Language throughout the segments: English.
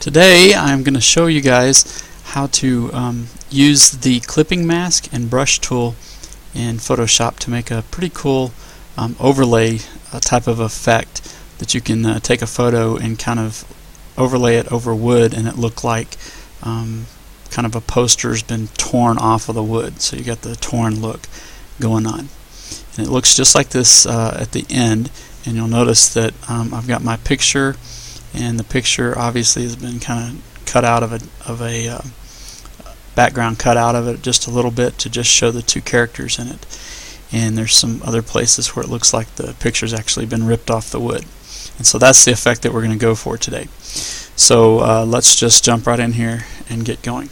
Today I'm going to show you guys how to use the clipping mask and brush tool in Photoshop to make a pretty cool overlay type of effect that you can take a photo and kind of overlay it over wood and it look like kind of a poster's been torn off of the wood, so you got the torn look going on. And it looks just like this at the end, and you'll notice that I've got my picture, and the picture obviously has been kind of cut out of a background cut out of it just a little bit to just show the two characters in it. And there's some other places where it looks like the picture's actually been ripped off the wood. And so that's the effect that we're going to go for today. So let's just jump right in here and get going.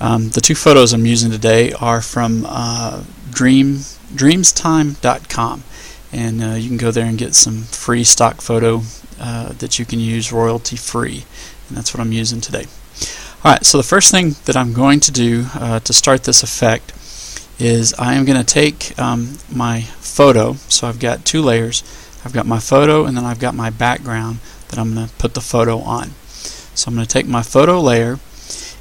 The two photos I'm using today are from dreamstime.com, and you can go there and get some free stock photo that you can use royalty free, and that's what I'm using today. Alright, so the first thing that I'm going to do to start this effect is I am going to take my photo. So I've got two layers. I've got my photo and then I've got my background that I'm going to put the photo on. So I'm going to take my photo layer,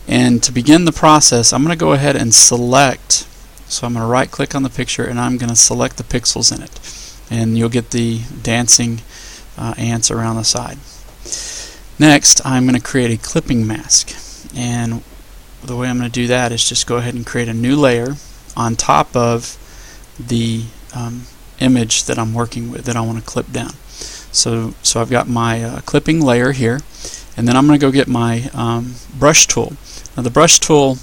and to begin the process I'm going to go ahead and select. So I'm going to right click on the picture and I'm going to select the pixels in it, and you'll get the dancing ants around the side. Next I'm going to create a clipping mask, and the way I'm going to do that is just go ahead and create a new layer on top of the image that I'm working with that I want to clip down. So I've got my clipping layer here, and then I'm going to go get my brush tool. Now the brush tool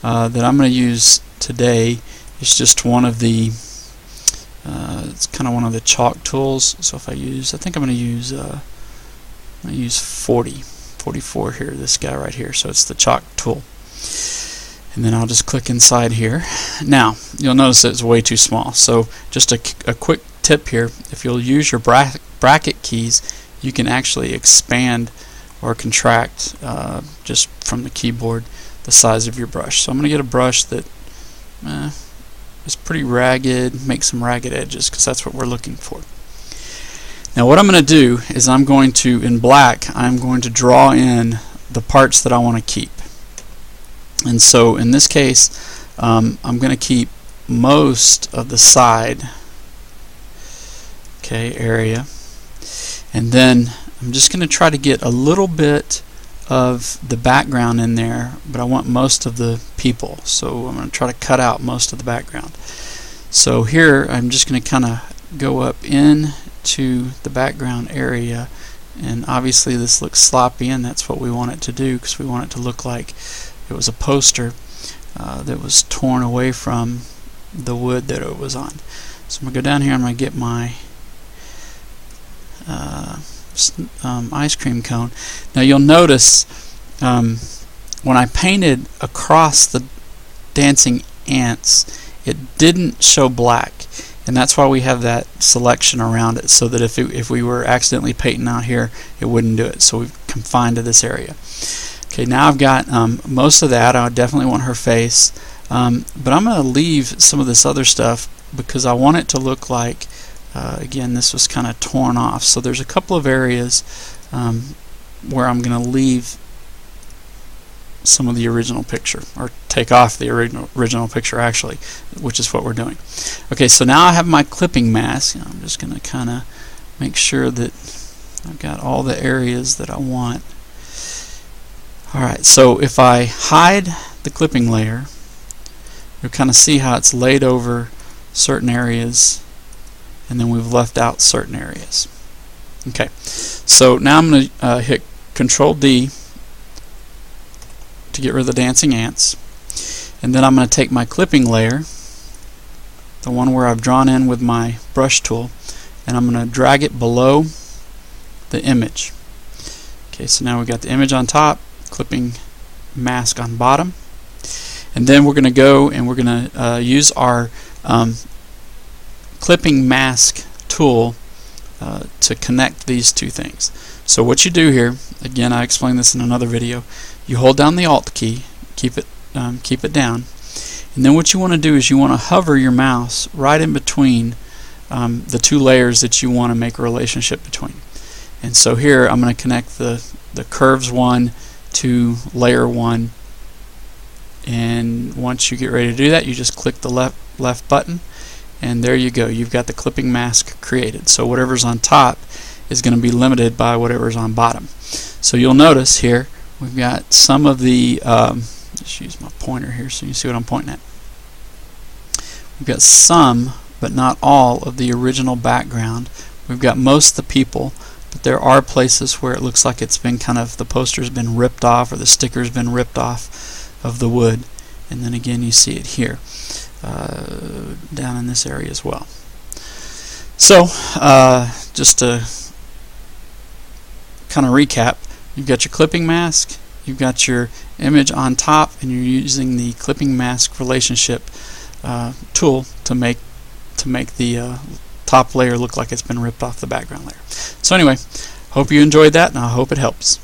that I'm going to use today is just one of the it's kind of one of the chalk tools. So if I think I'm going to use 44 here, this guy right here. So it's the chalk tool, and then I'll just click inside here. Now you'll notice that it's way too small, so just a quick tip here: if you'll use your bracket keys, you can actually expand or contract just from the keyboard the size of your brush. So I'm going to get a brush that is pretty ragged, make some ragged edges, because that's what we're looking for. Now what I'm going to do is I'm going to, in black, I'm going to draw in the parts that I want to keep. And so in this case I'm going to keep most of the side area, and then I'm just going to try to get a little bit of the background in there, but I want most of the people, so I'm going to try to cut out most of the background. So here I'm just going to kind of go up into the background area, and obviously this looks sloppy, and that's what we want it to do, because we want it to look like it was a poster that was torn away from the wood that it was on. So I'm going to go down here and I'm going to get my ice cream cone. Now you'll notice when I painted across the dancing ants, it didn't show black, and that's why we have that selection around it, so that if we were accidentally painting out here, it wouldn't do it. So we've confined to this area. Okay, now I've got most of that. I definitely want her face, but I'm going to leave some of this other stuff because I want it to look like again, this was kind of torn off. So there's a couple of areas where I'm going to leave some of the original picture, or take off the original picture actually, which is what we're doing. Okay, so now I have my clipping mask. I'm just going to kind of make sure that I've got all the areas that I want. Alright, so if I hide the clipping layer, you'll kind of see how it's laid over certain areas, and then we've left out certain areas. Okay, so now I'm going to hit Control D to get rid of the dancing ants, and then I'm going to take my clipping layer, the one where I've drawn in with my brush tool, and I'm going to drag it below the image. Okay, so now we've got the image on top, clipping mask on bottom, and then we're going to go and we're going to use our clipping mask tool to connect these two things. So what you do here, again I explained this in another video, you hold down the Alt key, keep it down, and then what you want to do is you want to hover your mouse right in between the two layers that you want to make a relationship between. And so here I'm going to connect the curves one to layer 1, and once you get ready to do that, you just click the left button, and there you go. You've got the clipping mask created. So whatever's on top is going to be limited by whatever's on bottom. So you'll notice here we've got some of the just use my pointer here so you can see what I'm pointing at. We've got some, but not all, of the original background. We've got most of the people, but there are places where it looks like it's been kind of, the poster's been ripped off or the sticker's been ripped off of the wood. And then again you see it here down in this area as well. So just to kind of recap, you've got your clipping mask, you've got your image on top, and you're using the clipping mask relationship tool to make the top layer look like it's been ripped off the background layer. So anyway, hope you enjoyed that, and I hope it helps.